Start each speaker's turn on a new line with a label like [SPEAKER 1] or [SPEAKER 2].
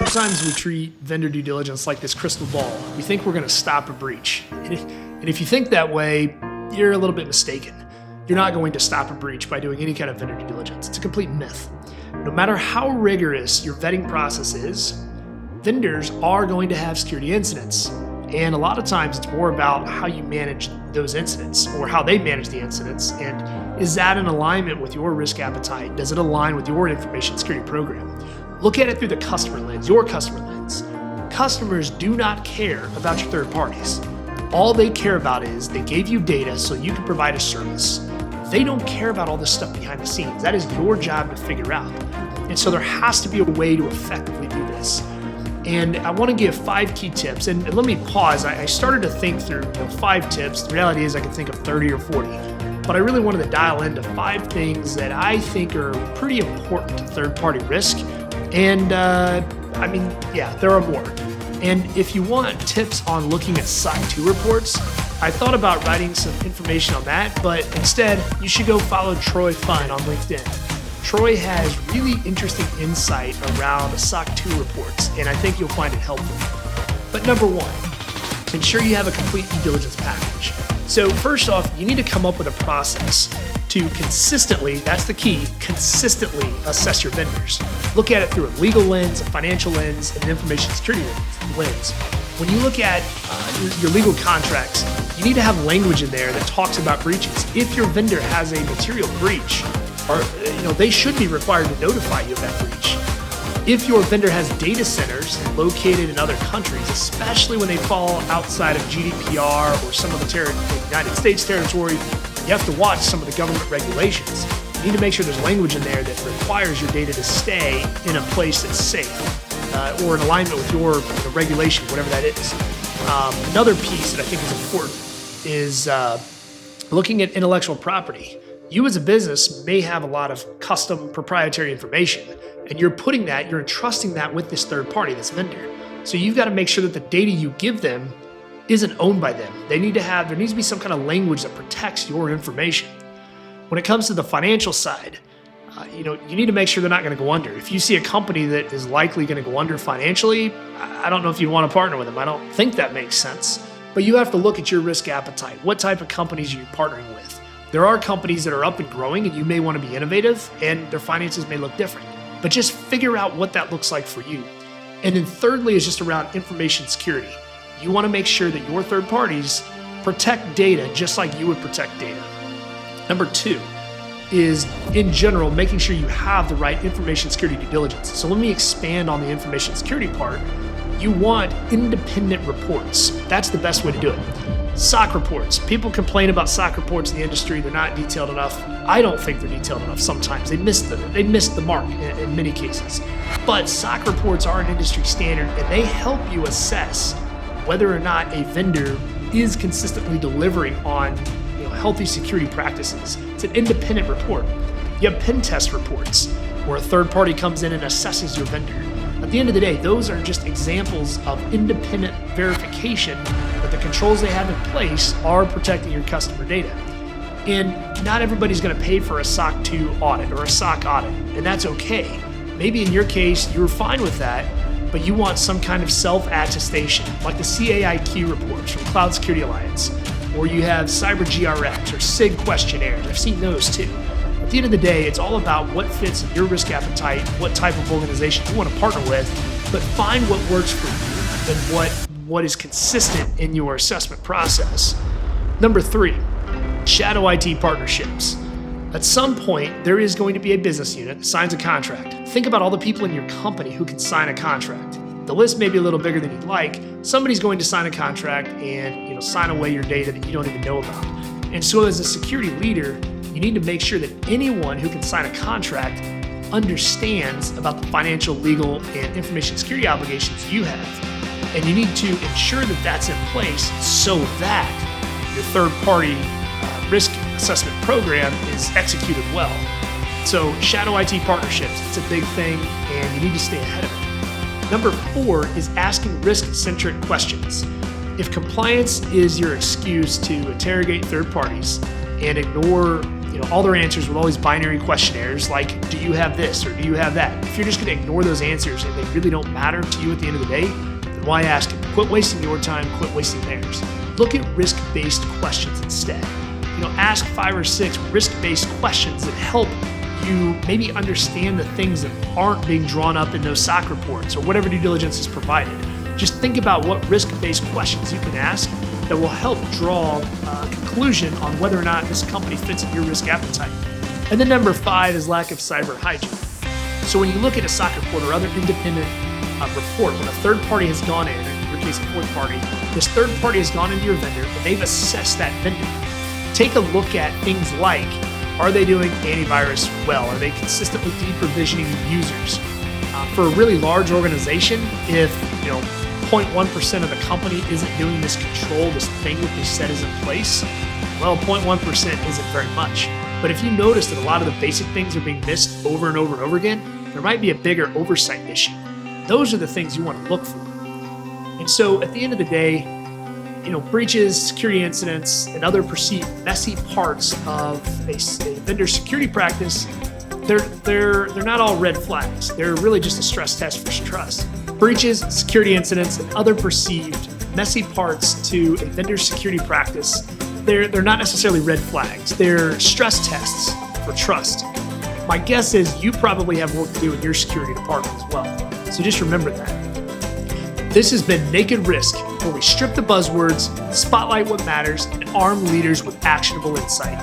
[SPEAKER 1] Sometimes we treat vendor due diligence like this crystal ball. We think we're going to stop a breach. And if you think that way, you're a little bit mistaken. You're not going to stop a breach by doing any kind of vendor due diligence. It's a complete myth. No matter how rigorous your vetting process is, vendors are going to have security incidents. And a lot of times it's more about how you manage those incidents or how they manage the incidents. And is that in alignment with your risk appetite? Does it align with your information security program? Look at it through the customer lens, your customer lens. Customers do not care about your third parties. All they care about is they gave you data so you can provide a service. They don't care about all this stuff behind the scenes. That is your job to figure out. And so there has to be a way to effectively do this. And I want to give 5 key tips. And let me pause. I started to think through 5 tips. The reality is I could think of 30 or 40. But I really wanted to dial into 5 things that I think are pretty important to third-party risk. And there are more. And if you want tips on looking at SOC 2 reports, I thought about writing some information on that, but instead you should go follow Troy Fun on LinkedIn. Troy has really interesting insight around SOC 2 reports, and I think you'll find it helpful. But number 1, ensure you have a complete due diligence package. So first off, you need to come up with a process to consistently, that's the key, consistently assess your vendors. Look at it through a legal lens, a financial lens, and an information security lens. When you look at your legal contracts, you need to have language in there that talks about breaches. If your vendor has a material breach, they should be required to notify you of that breach. If your vendor has data centers located in other countries, especially when they fall outside of GDPR or some of the United States territory, you have to watch some of the government regulations. You need to make sure there's language in there that requires your data to stay in a place that's safe or in alignment with your regulation, whatever that is. Another piece that I think is important is looking at intellectual property. You as a business may have a lot of custom proprietary information, and you're entrusting that with this third party, this vendor. So you've got to make sure that the data you give them isn't owned by them. There needs to be some kind of language that protects your information. When it comes to the financial side, you need to make sure they're not going to go under. If you see a company that is likely going to go under financially, I don't know if you want to partner with them. I don't think that makes sense. But you have to look at your risk appetite. What type of companies are you partnering with? There are companies that are up and growing, and you may want to be innovative, and their finances may look different. But just figure out what that looks like for you. And then thirdly is just around information security. You want to make sure that your third parties protect data just like you would protect data. Number 2 is, in general, making sure you have the right information security due diligence. So let me expand on the information security part. You want independent reports. That's the best way to do it. SOC reports. People complain about SOC reports in the industry. They're not detailed enough. I don't think they're detailed enough sometimes. They miss the mark in many cases. But SOC reports are an industry standard, and they help you assess whether or not a vendor is consistently delivering on healthy security practices. It's an independent report. You have pen test reports where a third party comes in and assesses your vendor. At the end of the day, those are just examples of independent verification that the controls they have in place are protecting your customer data. And not everybody's going to pay for a SOC 2 audit or a SOC audit, and that's okay. Maybe in your case, you're fine with that, but you want some kind of self-attestation, like the CAIQ reports from Cloud Security Alliance, or you have Cyber GRX or SIG questionnaires. I've seen those too. At the end of the day, it's all about what fits your risk appetite, what type of organization you want to partner with, but find what works for you and what is consistent in your assessment process. Number 3, shadow IT partnerships. At some point, there is going to be a business unit that signs a contract. Think about all the people in your company who can sign a contract. The list may be a little bigger than you'd like. Somebody's going to sign a contract and sign away your data that you don't even know about. And so as a security leader, you need to make sure that anyone who can sign a contract understands about the financial, legal, and information security obligations you have. And you need to ensure that that's in place so that your third-party risk assessment program is executed well. So shadow IT partnerships, it's a big thing, and you need to stay ahead of it. Number 4 is asking risk-centric questions. If compliance is your excuse to interrogate third parties and ignore all their answers with all these binary questionnaires like, do you have this or do you have that? If you're just going to ignore those answers and they really don't matter to you at the end of the day, then why ask it? Quit wasting your time, quit wasting theirs. Look at risk-based questions instead. Ask 5 or 6 risk-based questions that help you maybe understand the things that aren't being drawn up in those SOC reports or whatever due diligence is provided. Just think about what risk-based questions you can ask that will help draw a conclusion on whether or not this company fits in your risk appetite. And then number 5 is lack of cyber hygiene. So when you look at a SOC report or other independent report, when a third party has gone in, in your case a fourth party, this third party has gone into your vendor and they've assessed that vendor. Take a look at things like, are they doing antivirus well? Are they consistently deprovisioning users? For a really large organization, if 0.1% of the company isn't doing this control, this thing that they said is in place, well, 0.1% isn't very much. But if you notice that a lot of the basic things are being missed over and over and over again, there might be a bigger oversight issue. Those are the things you want to look for. And so at the end of the day, breaches, security incidents, and other perceived messy parts of a vendor security practice, they're not all red flags. They're really just a stress test for trust. Breaches, security incidents, and other perceived messy parts to a vendor security practice, they're not necessarily red flags. They're stress tests for trust. My guess is you probably have work to do in your security department as well. So just remember that. This has been Naked Risk, where we strip the buzzwords, spotlight what matters, and arm leaders with actionable insight.